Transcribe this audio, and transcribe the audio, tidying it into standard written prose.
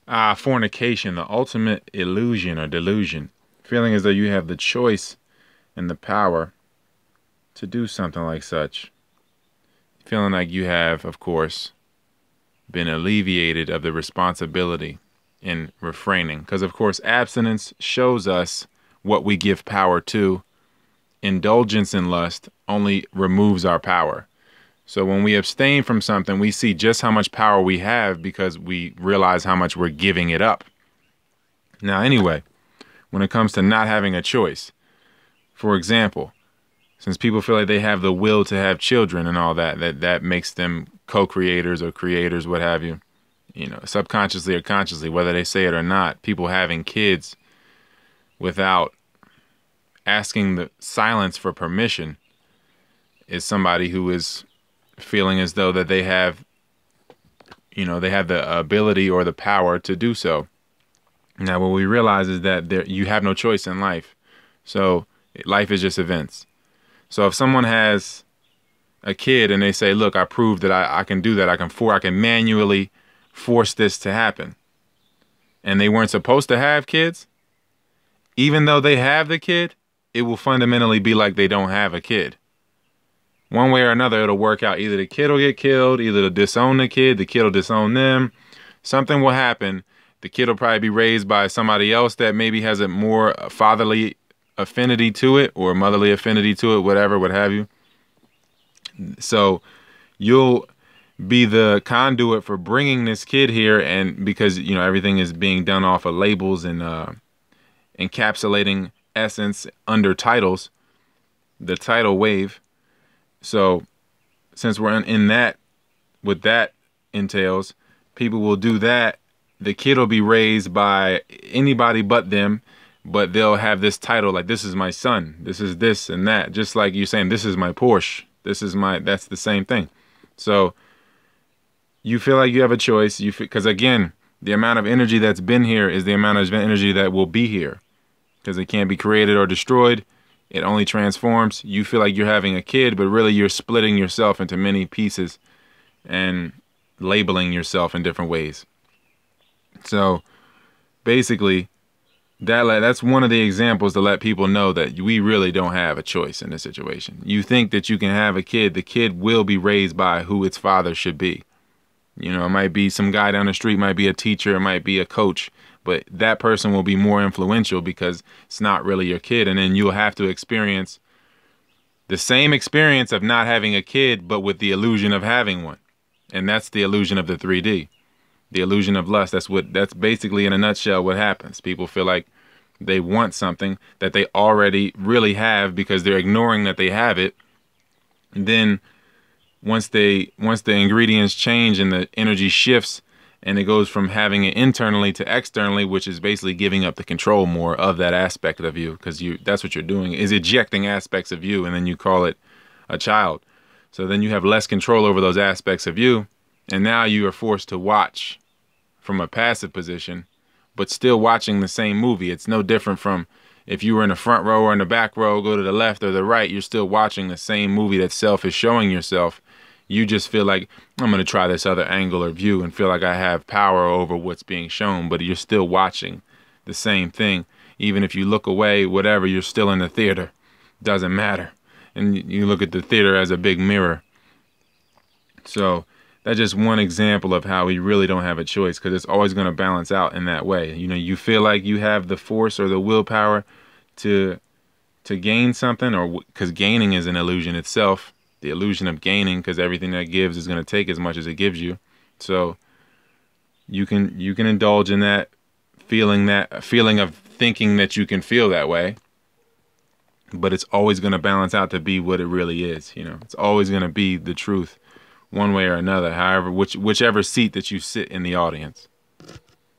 Fornication, the ultimate illusion or delusion. Feeling as though you have the choice and the power to do something like such. Feeling like you have, of course, been alleviated of the responsibility in refraining. Because, of course, abstinence shows us what we give power to. Indulgence in lust only removes our power. So when we abstain from something, we see just how much power we have because we realize how much we're giving it up. Now, anyway, when it comes to not having a choice, for example, since people feel like they have the will to have children and all that, that makes them co-creators or creators, what have you, subconsciously or consciously, whether they say it or not, people having kids without asking the silence for permission is somebody who is feeling as though that they have the ability or the power to do so. Now, what we realize is that you have no choice in life. So life is just events. So if someone has a kid and they say, look, I proved that I can do that. I can manually force this to happen. And they weren't supposed to have kids. Even though they have the kid, it will fundamentally be like they don't have a kid. One way or another, it'll work out. Either the kid will get killed, either they'll disown the kid will disown them. Something will happen. The kid will probably be raised by somebody else that maybe has a more fatherly affinity to it or motherly affinity to it, whatever, what have you. So you'll be the conduit for bringing this kid here, and because, everything is being done off of labels and encapsulating essence under titles, the title wave. So since we're in that, what that entails, people will do that. The kid will be raised by anybody but them, but they'll have this title like, this is my son, this is this and that. Just like you're saying, this is my Porsche, that's the same thing. So you feel like you have a choice, because again, the amount of energy that's been here is the amount of energy that will be here, because it can't be created or destroyed. It only transforms. You feel like you're having a kid, but really you're splitting yourself into many pieces and labeling yourself in different ways. So basically, that's one of the examples to let people know that we really don't have a choice in this situation. You think that you can have a kid. The kid will be raised by who its father should be. It might be some guy down the street, might be a teacher, it might be a coach. But that person will be more influential because it's not really your kid. And then you'll have to experience the same experience of not having a kid, but with the illusion of having one. And that's the illusion of the 3D, the illusion of lust. That's basically in a nutshell what happens. People feel like they want something that they already really have because they're ignoring that they have it. And then once the ingredients change and the energy shifts, and it goes from having it internally to externally, which is basically giving up the control more of that aspect of you, because that's what you're doing, is ejecting aspects of you, and then you call it a child. So then you have less control over those aspects of you, and now you are forced to watch from a passive position, but still watching the same movie. It's no different from if you were in the front row or in the back row, go to the left or the right, you're still watching the same movie that self is showing yourself. You just feel like, I'm going to try this other angle or view and feel like I have power over what's being shown, but you're still watching the same thing. Even if you look away, whatever, you're still in the theater. Doesn't matter. And you look at the theater as a big mirror. So that's just one example of how we really don't have a choice, because it's always going to balance out in that way. You feel like you have the force or the willpower to gain something, or because gaining is an illusion itself. The illusion of gaining, because everything that gives is going to take as much as it gives you. So you can indulge in that feeling of thinking that you can feel that way, but it's always going to balance out to be what it really is. It's always going to be the truth one way or another, however, whichever seat that you sit in the audience.